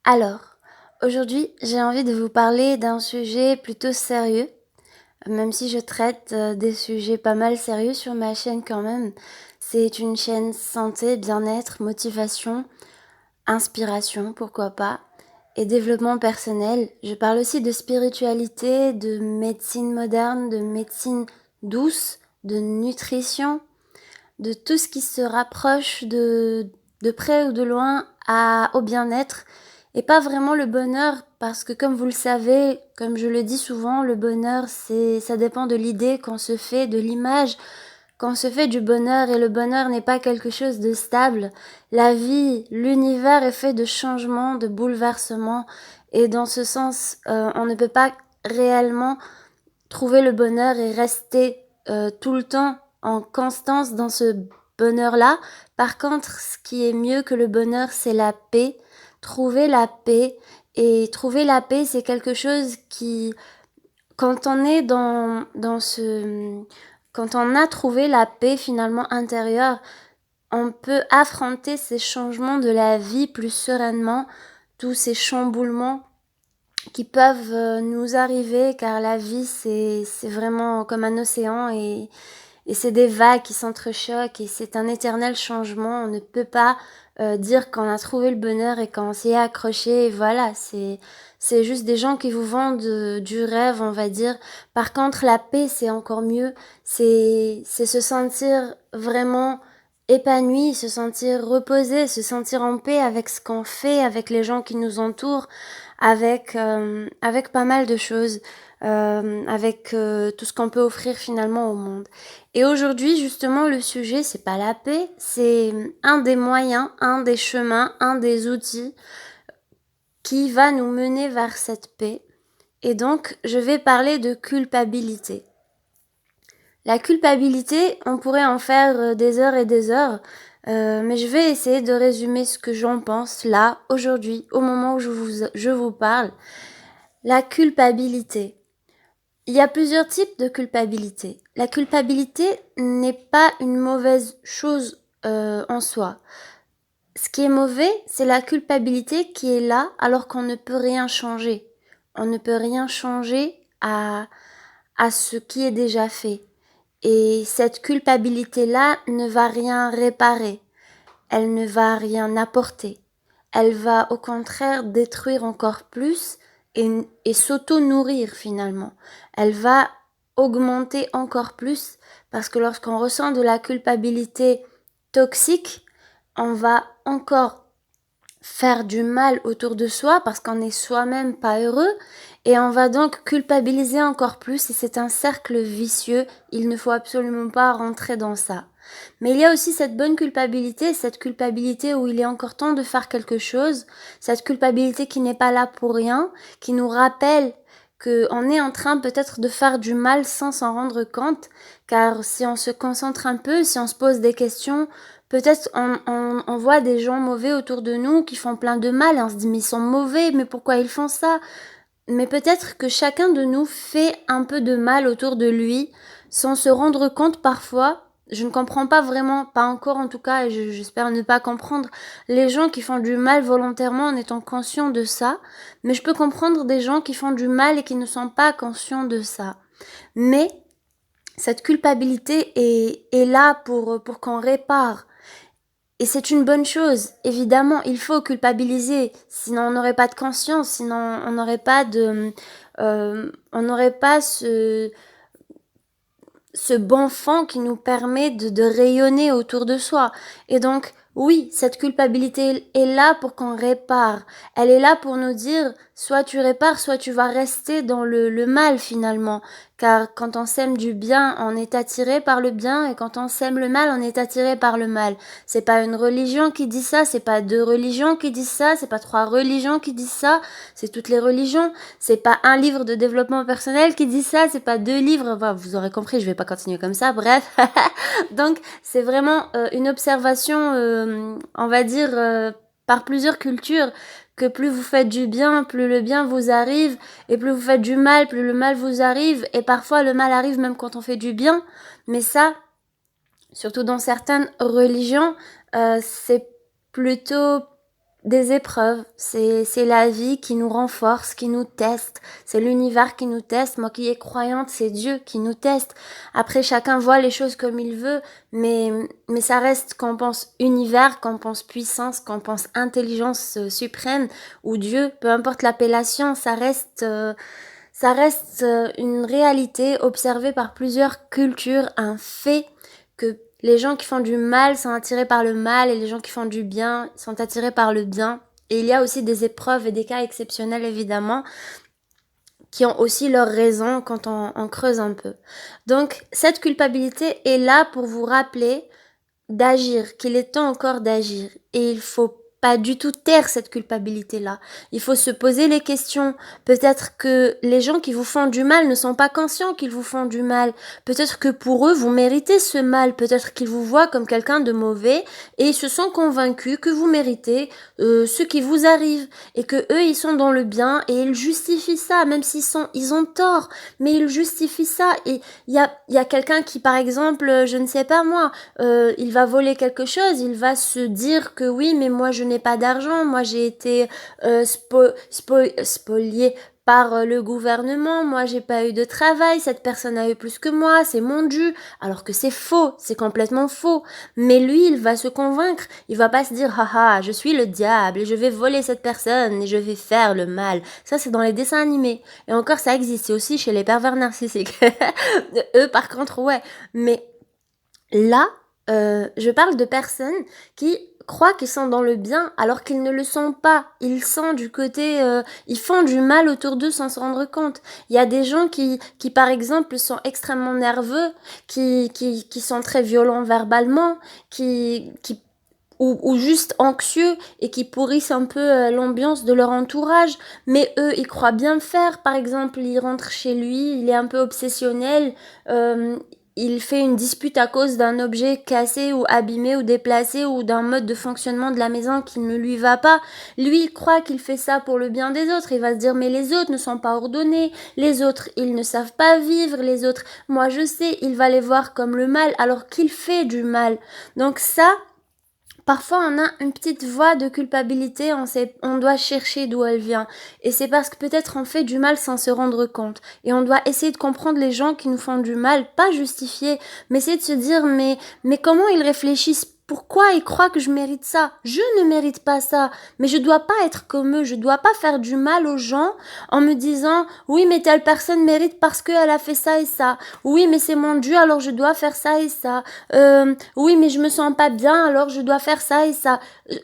Alors, aujourd'hui, j'ai envie de vous parler d'un sujet plutôt sérieux, même si je traite des sujets pas mal sérieux sur ma chaîne quand même. C'est une chaîne santé, bien-être, motivation, inspiration, pourquoi pas, et développement personnel. Je parle aussi de spiritualité, de médecine moderne, de médecine douce, de nutrition, de tout ce qui se rapproche de près ou de loin au bien-être et pas vraiment le bonheur parce que comme vous le savez, comme je le dis souvent, le bonheur ça dépend de l'idée qu'on se fait, de l'image qu'on se fait du bonheur et le bonheur n'est pas quelque chose de stable. La vie, l'univers est fait de changements, de bouleversements et dans ce sens, on ne peut pas réellement trouver le bonheur et rester tout le temps en constance dans ce bonheur-là. Par contre, ce qui est mieux que le bonheur, c'est la paix. Trouver la paix. Et trouver la paix, c'est quelque chose qui, quand on est dans ce... Quand on a trouvé la paix finalement intérieure, on peut affronter ces changements de la vie plus sereinement, tous ces chamboulements qui peuvent nous arriver car la vie c'est vraiment comme un océan et c'est des vagues qui s'entrechoquent et c'est un éternel changement. On ne peut pas dire qu'on a trouvé le bonheur et qu'on s'y est accroché et voilà, c'est juste des gens qui vous vendent du rêve, on va dire. Par contre, la paix, c'est encore mieux. C'est se sentir vraiment épanoui, se sentir reposé, se sentir en paix avec ce qu'on fait, avec les gens qui nous entourent, avec pas mal de choses, avec tout ce qu'on peut offrir finalement au monde. Et aujourd'hui, justement, le sujet, c'est pas la paix, c'est un des moyens, un des chemins, un des outils qui va nous mener vers cette paix. Et donc, je vais parler de culpabilité. La culpabilité, on pourrait en faire des heures et des heures, mais je vais essayer de résumer ce que j'en pense là, aujourd'hui, au moment où je vous parle. La culpabilité. Il y a plusieurs types de culpabilité. La culpabilité n'est pas une mauvaise chose en soi. Ce qui est mauvais, c'est la culpabilité qui est là alors qu'on ne peut rien changer. On ne peut rien changer à ce qui est déjà fait. Et cette culpabilité-là ne va rien réparer. Elle ne va rien apporter. Elle va au contraire détruire encore plus et s'auto-nourrir finalement. Elle va augmenter encore plus parce que lorsqu'on ressent de la culpabilité toxique, on va encore faire du mal autour de soi parce qu'on n'est soi-même pas heureux et on va donc culpabiliser encore plus et c'est un cercle vicieux, il ne faut absolument pas rentrer dans ça. Mais il y a aussi cette bonne culpabilité, cette culpabilité où il est encore temps de faire quelque chose, cette culpabilité qui n'est pas là pour rien, qui nous rappelle qu'on est en train peut-être de faire du mal sans s'en rendre compte, car si on se concentre un peu, si on se pose des questions, peut-être on voit des gens mauvais autour de nous qui font plein de mal et on se dit mais ils sont mauvais, mais pourquoi ils font ça? Mais peut-être que chacun de nous fait un peu de mal autour de lui sans se rendre compte parfois. Je ne comprends pas vraiment, pas encore en tout cas, et j'espère ne pas comprendre les gens qui font du mal volontairement en étant conscients de ça. Mais je peux comprendre des gens qui font du mal et qui ne sont pas conscients de ça. Mais cette culpabilité est là pour qu'on répare. Et c'est une bonne chose, évidemment, il faut culpabiliser, sinon on n'aurait pas de conscience, sinon on n'aurait pas on n'aurait pas ce bon fond qui nous permet de rayonner autour de soi. Et donc, oui, cette culpabilité est là pour qu'on répare. Elle est là pour nous dire, soit tu répares, soit tu vas rester dans le mal finalement. Car quand on sème du bien, on est attiré par le bien, et quand on sème le mal, on est attiré par le mal. C'est pas une religion qui dit ça, c'est pas deux religions qui disent ça, c'est pas trois religions qui disent ça, c'est toutes les religions. C'est pas un livre de développement personnel qui dit ça, c'est pas deux livres, enfin, vous aurez compris, je vais pas continuer comme ça, bref. Donc, c'est vraiment une observation, on va dire, par plusieurs cultures, que plus vous faites du bien, plus le bien vous arrive, et plus vous faites du mal, plus le mal vous arrive, et parfois le mal arrive même quand on fait du bien, mais ça, surtout dans certaines religions, c'est plutôt des épreuves, c'est la vie qui nous renforce, qui nous teste, c'est l'univers qui nous teste. Moi qui est croyante, c'est Dieu qui nous teste. Après, chacun voit les choses comme il veut, mais ça reste qu'on pense univers, qu'on pense puissance, qu'on pense intelligence suprême, ou Dieu, peu importe l'appellation, ça reste une réalité observée par plusieurs cultures, un fait que les gens qui font du mal sont attirés par le mal et les gens qui font du bien sont attirés par le bien. Et il y a aussi des épreuves et des cas exceptionnels, évidemment, qui ont aussi leurs raisons quand on creuse un peu. Donc, cette culpabilité est là pour vous rappeler d'agir, qu'il est temps encore d'agir. Et il faut pas du tout taire cette culpabilité-là. Il faut se poser les questions. Peut-être que les gens qui vous font du mal ne sont pas conscients qu'ils vous font du mal. Peut-être que pour eux, vous méritez ce mal. Peut-être qu'ils vous voient comme quelqu'un de mauvais et ils se sont convaincus que vous méritez ce qui vous arrive et que eux, ils sont dans le bien et ils justifient ça, même ils ont tort, mais ils justifient ça. Et il y a quelqu'un qui, par exemple, je ne sais pas moi, il va voler quelque chose, il va se dire que oui, mais moi je n'ai pas d'argent, moi j'ai été spolié par le gouvernement, moi j'ai pas eu de travail, cette personne a eu plus que moi, c'est mon dû, alors que c'est faux, c'est complètement faux. Mais lui, il va se convaincre, il va pas se dire haha, je suis le diable et je vais voler cette personne et je vais faire le mal. Ça c'est dans les dessins animés. Et encore ça existe, c'est aussi chez les pervers narcissiques. Eux par contre ouais, mais là, je parle de personnes qui croient qu'ils sont dans le bien alors qu'ils ne le sont pas. Ils sont du côté, ils font du mal autour d'eux sans se rendre compte. Il y a des gens qui par exemple sont extrêmement nerveux, qui sont très violents verbalement, ou juste anxieux et qui pourrissent un peu l'ambiance de leur entourage, mais eux ils croient bien faire. Par exemple, il rentre chez lui, il est un peu obsessionnel, il fait une dispute à cause d'un objet cassé ou abîmé ou déplacé ou d'un mode de fonctionnement de la maison qui ne lui va pas. Lui, il croit qu'il fait ça pour le bien des autres. Il va se dire, mais les autres ne sont pas ordonnés. Les autres, ils ne savent pas vivre. Les autres, moi je sais, il va les voir comme le mal alors qu'il fait du mal. Donc ça, parfois, on a une petite voix de culpabilité, on doit chercher d'où elle vient. Et c'est parce que peut-être on fait du mal sans se rendre compte. Et on doit essayer de comprendre les gens qui nous font du mal, pas justifier, mais essayer de se dire, mais comment ils réfléchissent? Pourquoi ils croient que je mérite ça? Je ne mérite pas ça. Mais je dois pas être comme eux. Je dois pas faire du mal aux gens en me disant, oui, mais telle personne mérite parce qu'elle a fait ça et ça. Oui, mais c'est mon dû, alors je dois faire ça et ça. Oui, mais je me sens pas bien, alors je dois faire ça et ça.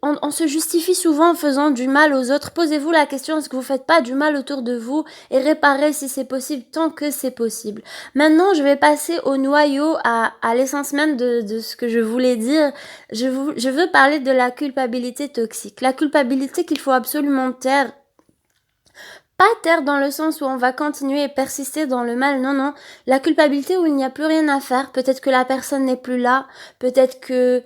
On se justifie souvent en faisant du mal aux autres. Posez-vous la question, est-ce que vous faites pas du mal autour de vous et réparez si c'est possible, tant que c'est possible. Maintenant, je vais passer au noyau, à l'essence même de ce que je voulais dire. Je veux parler de la culpabilité toxique. La culpabilité qu'il faut absolument taire. Pas taire dans le sens où on va continuer et persister dans le mal, non, non. La culpabilité où il n'y a plus rien à faire. Peut-être que la personne n'est plus là. Peut-être que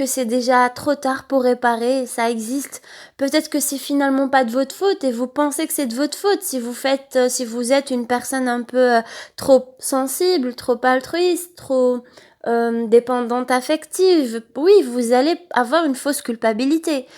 c'est déjà trop tard pour réparer. Ça existe. Peut-être que c'est finalement pas de votre faute et vous pensez que c'est de votre faute si vous êtes une personne un peu trop sensible, trop altruiste, trop dépendante affective. Oui, vous allez avoir une fausse culpabilité.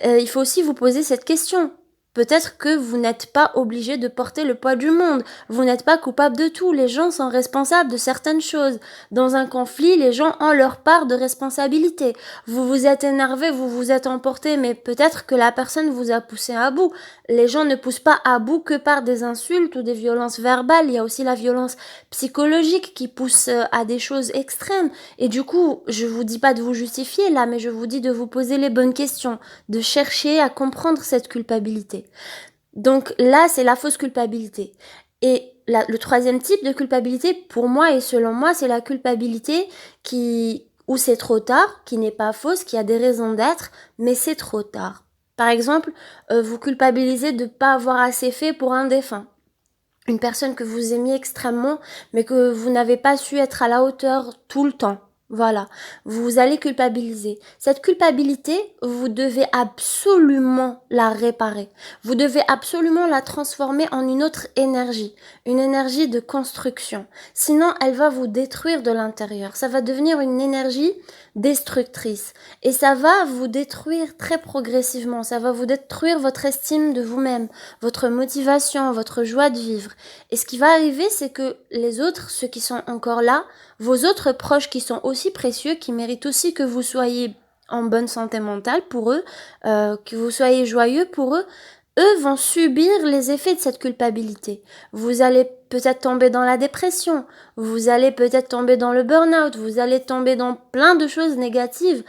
Il faut aussi vous poser cette question. Peut-être que vous n'êtes pas obligé de porter le poids du monde. Vous n'êtes pas coupable de tout. Les gens sont responsables de certaines choses. Dans un conflit, les gens ont leur part de responsabilité. Vous vous êtes énervé, vous vous êtes emporté, mais peut-être que la personne vous a poussé à bout. Les gens ne poussent pas à bout que par des insultes ou des violences verbales. Il y a aussi la violence psychologique qui pousse à des choses extrêmes. Et du coup, je vous dis pas de vous justifier là, mais je vous dis de vous poser les bonnes questions, de chercher à comprendre cette culpabilité. Donc là, c'est la fausse culpabilité. Et le troisième type de culpabilité, pour moi et selon moi, c'est la culpabilité où c'est trop tard, qui n'est pas fausse, qui a des raisons d'être, mais c'est trop tard. Par exemple, vous culpabilisez de ne pas avoir assez fait pour un défunt. Une personne que vous aimiez extrêmement, mais que vous n'avez pas su être à la hauteur tout le temps. Voilà, vous allez culpabiliser. Cette culpabilité, vous devez absolument la réparer. Vous devez absolument la transformer en une énergie de construction. Sinon, elle va vous détruire de l'intérieur. Ça va devenir une énergie destructrice. Et ça va vous détruire très progressivement. Ça va vous détruire votre estime de vous-même, votre motivation, votre joie de vivre. Et ce qui va arriver, c'est que les autres, ceux qui sont encore là, vos autres proches qui sont aussi précieux, qui méritent aussi que vous soyez en bonne santé mentale pour eux, que vous soyez joyeux pour eux vont subir les effets de cette culpabilité. Vous allez peut-être tomber dans la dépression, vous allez peut-être tomber dans le burn-out, vous allez tomber dans plein de choses négatives.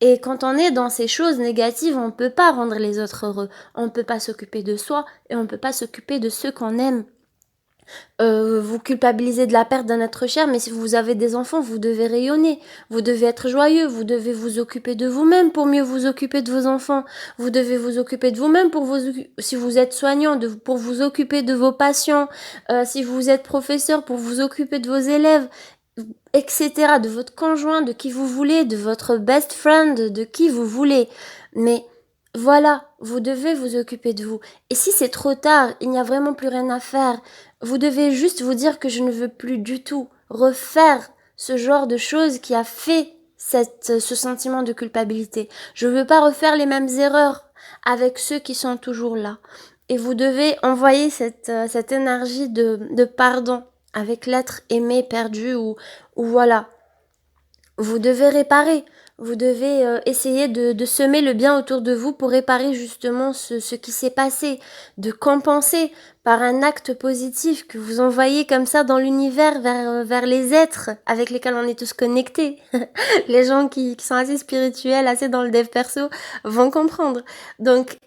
Et quand on est dans ces choses négatives, on ne peut pas rendre les autres heureux. On ne peut pas s'occuper de soi et on ne peut pas s'occuper de ceux qu'on aime. Vous culpabilisez de la perte d'un être cher, mais si vous avez des enfants, vous devez rayonner, vous devez être joyeux, vous devez vous occuper de vous-même pour mieux vous occuper de vos enfants, vous devez vous occuper de vous-même si vous êtes soignant, pour vous occuper de vos patients, si vous êtes professeur, pour vous occuper de vos élèves, etc., de votre conjoint, de qui vous voulez, de votre best friend, de qui vous voulez. Mais voilà, vous devez vous occuper de vous. Et si c'est trop tard, il n'y a vraiment plus rien à faire, vous devez juste vous dire que je ne veux plus du tout refaire ce genre de choses qui a fait ce sentiment de culpabilité. Je ne veux pas refaire les mêmes erreurs avec ceux qui sont toujours là. Et vous devez envoyer cette énergie de pardon avec l'être aimé perdu ou voilà. Vous devez réparer. Vous devez essayer de semer le bien autour de vous pour réparer justement ce qui s'est passé, de compenser par un acte positif que vous envoyez comme ça dans l'univers vers les êtres avec lesquels on est tous connectés. Les gens qui sont assez spirituels, assez dans le dev perso, vont comprendre. Donc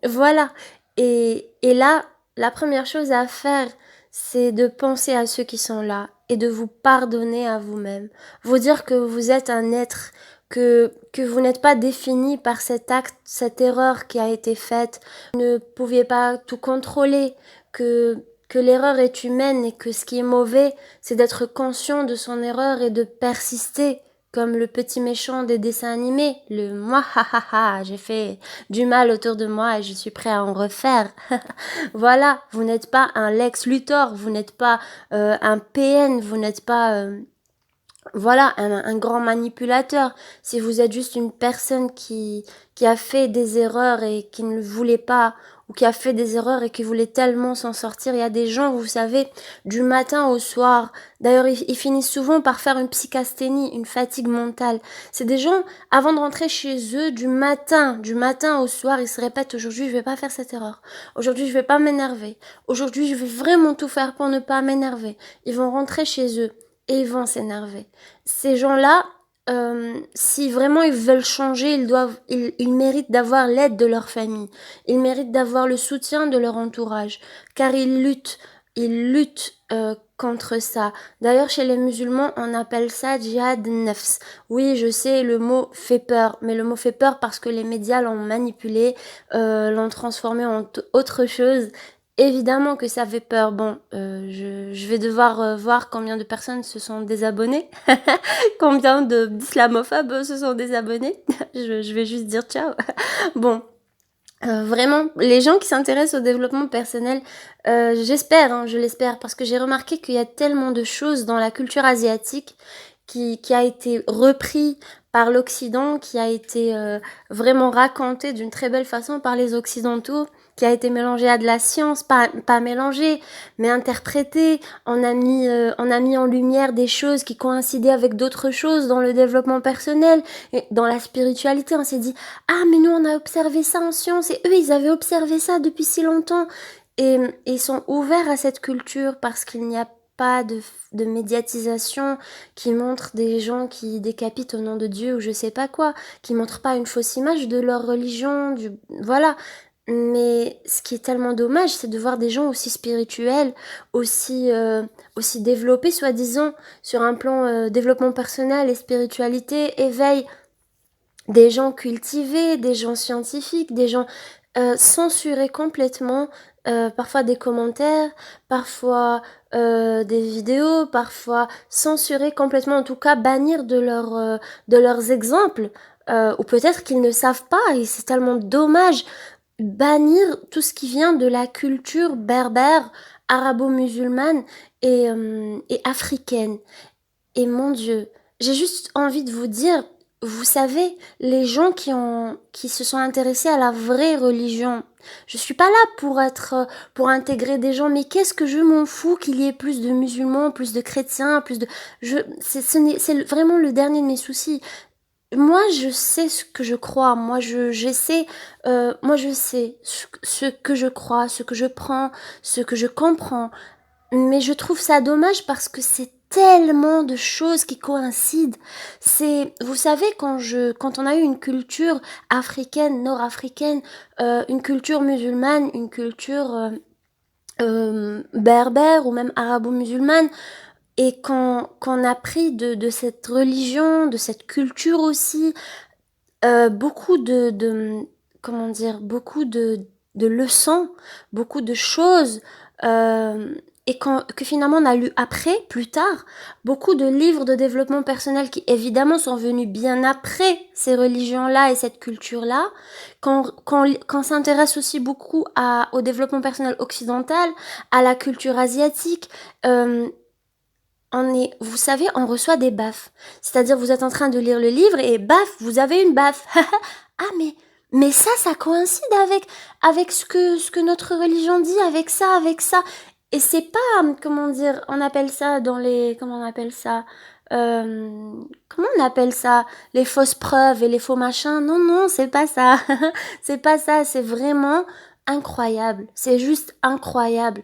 voilà. Et là, la première chose à faire, c'est de penser à ceux qui sont là et de vous pardonner à vous-même. Vous dire que vous êtes un être, que vous n'êtes pas défini par cet acte, cette erreur qui a été faite. Vous ne pouviez pas tout contrôler, que l'erreur est humaine et que ce qui est mauvais, c'est d'être conscient de son erreur et de persister. Comme le petit méchant des dessins animés, le moi ha ha ha, j'ai fait du mal autour de moi et je suis prêt à en refaire. Voilà, vous n'êtes pas un Lex Luthor, vous n'êtes pas un PN, vous n'êtes pas voilà, un grand manipulateur. Si vous êtes juste une personne qui a fait des erreurs et qui ne le voulait pas, ou qui a fait des erreurs et qui voulait tellement s'en sortir, il y a des gens, vous savez, du matin au soir, d'ailleurs ils finissent souvent par faire une psychasthénie, une fatigue mentale. C'est des gens, avant de rentrer chez eux, du matin au soir, ils se répètent: aujourd'hui je vais pas faire cette erreur, aujourd'hui je vais pas m'énerver, aujourd'hui je vais vraiment tout faire pour ne pas m'énerver. Ils vont rentrer chez eux et ils vont s'énerver. Ces gens-là, si vraiment ils veulent changer, ils méritent d'avoir l'aide de leur famille. Ils méritent d'avoir le soutien de leur entourage, car ils luttent contre ça. D'ailleurs, chez les musulmans, on appelle ça djihad nafs. Oui, je sais, le mot fait peur, mais le mot fait peur parce que les médias l'ont manipulé, l'ont transformé en autre chose. Évidemment que ça fait peur. Bon, je vais devoir voir combien de personnes se sont désabonnées, combien d'islamophobes se sont désabonnés. Je vais juste dire ciao. Bon, vraiment, les gens qui s'intéressent au développement personnel, j'espère, je l'espère, parce que j'ai remarqué qu'il y a tellement de choses dans la culture asiatique qui a été repris par l'Occident, qui a été vraiment raconté d'une très belle façon par les Occidentaux, qui a été mélangé à de la science, pas mélangé, mais interprété. On a mis en lumière des choses qui coïncidaient avec d'autres choses dans le développement personnel, et dans la spiritualité. On s'est dit: ah, mais nous on a observé ça en science et eux ils avaient observé ça depuis si longtemps. Et ils sont ouverts à cette culture parce qu'il n'y a pas de médiatisation qui montre des gens qui décapitent au nom de Dieu ou je sais pas quoi, qui montrent pas une fausse image de leur religion, voilà. Mais ce qui est tellement dommage, c'est de voir des gens aussi spirituels, aussi développés, soi-disant, sur un plan développement personnel et spiritualité, éveil, des gens cultivés, des gens scientifiques, des gens censurés complètement parfois des commentaires, parfois des vidéos, parfois censurer complètement, en tout cas bannir de leurs exemples, ou peut-être qu'ils ne savent pas et c'est tellement dommage, bannir tout ce qui vient de la culture berbère, arabo-musulmane et africaine. Et mon Dieu, j'ai juste envie de vous dire, vous savez, les gens qui se sont intéressés à la vraie religion, je suis pas là pour intégrer des gens, mais qu'est-ce que je m'en fous qu'il y ait plus de musulmans, plus de chrétiens, c'est vraiment le dernier de mes soucis. Moi, je sais ce que je crois. Moi, je sais ce que je crois, ce que je prends, ce que je comprends. Mais je trouve ça dommage parce que c'est tellement de choses qui coïncident. Vous savez, quand on a eu une culture africaine, nord-africaine, une culture musulmane, une culture berbère ou même arabo-musulmane, et qu'on a pris de cette religion, de cette culture aussi, beaucoup comment dire, beaucoup de leçons, beaucoup de choses, et que finalement on a lu après, plus tard, beaucoup de livres de développement personnel qui évidemment sont venus bien après ces religions-là et cette culture-là, qu'on s'intéresse aussi beaucoup au développement personnel occidental, à la culture asiatique, vous savez, on reçoit des baffes. C'est-à-dire, vous êtes en train de lire le livre et baf, vous avez une baffe. Ah, mais ça coïncide avec ce que notre religion dit, avec ça, avec ça. Et c'est pas, comment dire, on appelle ça comment on appelle ça? Comment on appelle ça? Les fausses preuves et les faux machins? Non, non, c'est pas ça. C'est pas ça, c'est vraiment incroyable. C'est juste incroyable.